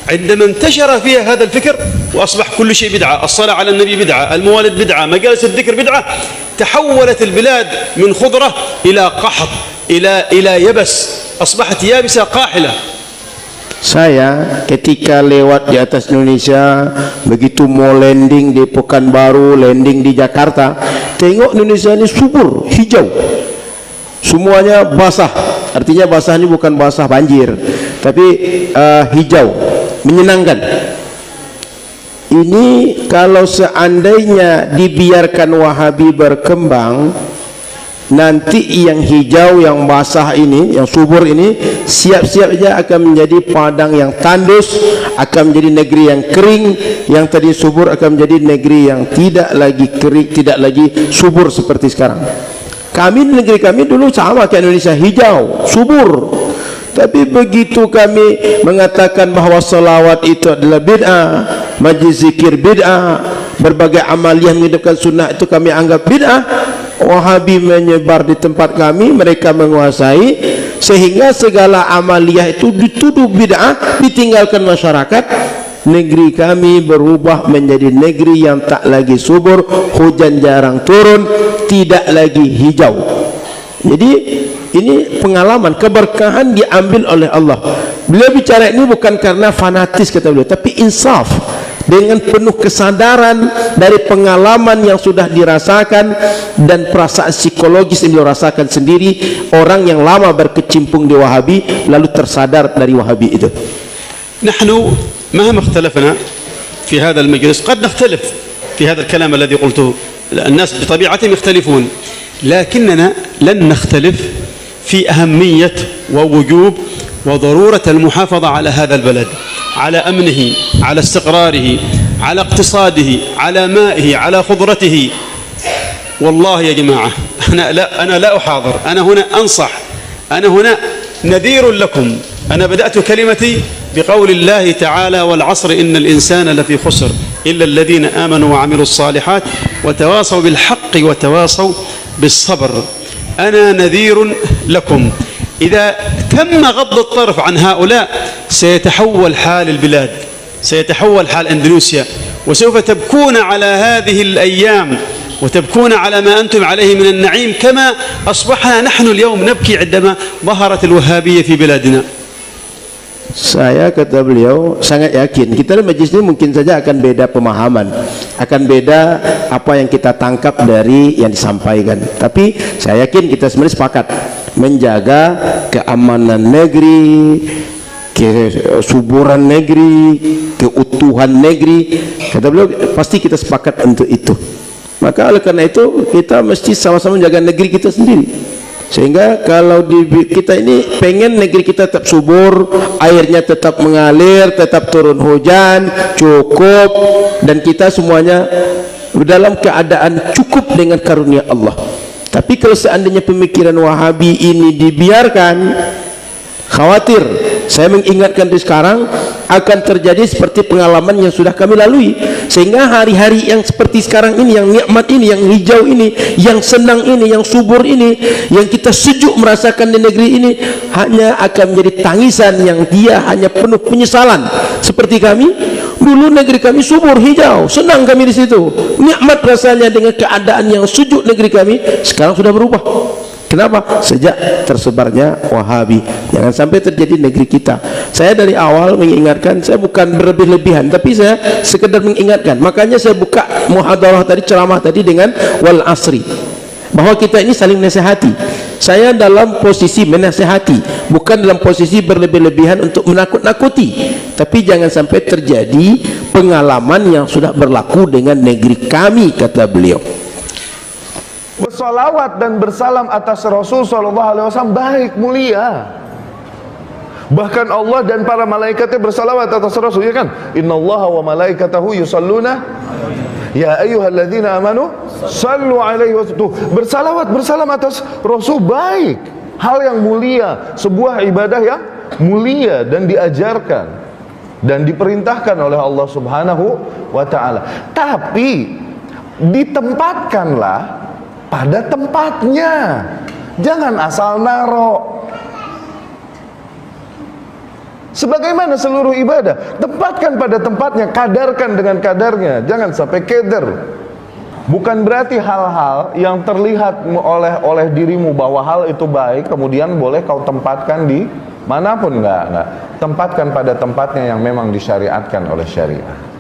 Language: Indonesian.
عندما انتشر فيها هذا الفكر وأصبح كل شيء بدعة، الصلاة على النبي بدعة، الموالد بدعة، مجالس الذكر بدعة، تحولت البلاد من خضرة إلى قحط، إلى يبس، أصبحت يابسة قاحلة. Saya ketika lewat di atas Indonesia, begitu mau landing di Pekanbaru, landing di Jakarta, tengok Indonesia ini subur, hijau, semuanya basah. Artinya basah ini bukan basah banjir, tapi hijau, menyenangkan. Ini kalau seandainya dibiarkan Wahabi berkembang, nanti yang hijau, yang basah ini, yang subur ini, siap-siap saja akan menjadi padang yang tandus, akan menjadi negeri yang kering. Yang tadi subur akan menjadi negeri yang tidak lagi kering, tidak lagi subur seperti sekarang. Kami, negeri kami dulu sama kayak Indonesia, hijau, subur. Tapi begitu kami mengatakan bahawa salawat itu adalah bid'ah, majlis zikir bid'ah, berbagai amaliyah menghidupkan sunnah itu kami anggap bid'ah, Wahabi menyebar di tempat kami, mereka menguasai, sehingga segala amaliyah itu dituduh bid'ah, ditinggalkan masyarakat. Negeri kami berubah menjadi negeri yang tak lagi subur, hujan jarang turun, tidak lagi hijau. Jadi ini pengalaman, keberkahan diambil oleh Allah. Beliau bicara ini bukan karena fanatis kata beliau, tapi insaf, dengan penuh kesadaran dari pengalaman yang sudah dirasakan dan perasaan psikologis yang beliau rasakan sendiri. Orang yang lama berkecimpung di Wahabi lalu tersadar dari Wahabi itu. نحن مهما اختلفنا في هذا المجلس قد نختلف في هذا الكلام الذي قلته، الناس بطبيعتهم يختلفون، لكننا لن نختلف في أهمية ووجوب وضرورة المحافظة على هذا البلد، على أمنه، على استقراره، على اقتصاده، على مائه، على خضرته. والله يا جماعة أنا لا أحاضر، أنا هنا أنصح، أنا هنا نذير لكم. أنا بدأت كلمتي بقول الله تعالى: والعصر إن الإنسان لفي خسر إلا الذين آمنوا وعملوا الصالحات وتواصوا بالحق وتواصوا بالصبر. أنا نذير لكم. إذا تم غض الطرف عن هؤلاء سيتحول حال البلاد، سيتحول حال أندونيسيا، وسوف تبكون على هذه الأيام وتبكون على ما أنتم عليه من النعيم كما أصبحنا نحن اليوم نبكي عندما ظهرت الوهابية في بلادنا. Saya, kata beliau, sangat yakin kita dalam majlis ini mungkin saja akan beda pemahaman, akan beda apa yang kita tangkap dari yang disampaikan, tapi saya yakin kita sebenarnya sepakat menjaga keamanan negeri, kesuburan negeri, keutuhan negeri. Kata beliau pasti kita sepakat untuk itu. Maka oleh karena itu kita mesti sama-sama menjaga negeri kita sendiri. Sehingga kalau kita ini pengen negeri kita tetap subur, airnya tetap mengalir, tetap turun hujan, cukup, dan kita semuanya dalam keadaan cukup dengan karunia Allah. Tapi kalau seandainya pemikiran Wahabi ini dibiarkan, khawatir, saya mengingatkan dari sekarang akan terjadi seperti pengalaman yang sudah kami lalui. Sehingga hari-hari yang seperti sekarang ini, yang nikmat ini, yang hijau ini, yang senang ini, yang subur ini, yang kita sejuk merasakan di negeri ini, hanya akan menjadi tangisan yang dia hanya penuh penyesalan. Seperti kami dulu, negeri kami subur, hijau, senang kami di situ, nikmat rasanya dengan keadaan yang sejuk negeri kami. Sekarang sudah berubah. Kenapa? Sejak tersebarnya Wahabi. Jangan sampai terjadi negeri kita. Saya dari awal mengingatkan, saya bukan berlebih-lebihan, tapi saya sekedar mengingatkan. Makanya saya buka muhadarah tadi, ceramah tadi dengan wal asri, bahwa kita ini saling menasihati. Saya dalam posisi menasihati, bukan dalam posisi berlebih-lebihan untuk menakut-nakuti. Tapi jangan sampai terjadi pengalaman yang sudah berlaku dengan negeri kami, kata beliau. Bersalawat dan bersalam atas Rasul SAW baik, mulia. Bahkan Allah dan para malaikatnya bersalawat atas Rasul, ya kan? Innallaha wa malaikatahu yusalluna ya ayyuhalladzina amanu sallu alaihi wasallam. Bersalawat, bersalam atas Rasul baik, hal yang mulia, sebuah ibadah yang mulia dan diajarkan dan diperintahkan oleh Allah Subhanahu wa ta'ala. Tapi ditempatkanlah pada tempatnya, jangan asal naro. Sebagaimana seluruh ibadah, tempatkan pada tempatnya, kadarkan dengan kadarnya, jangan sampai keder. Bukan berarti hal-hal yang terlihat oleh dirimu bahwa hal itu baik, kemudian boleh kau tempatkan di manapun, enggak. Tempatkan pada tempatnya yang memang disyariatkan oleh syariat.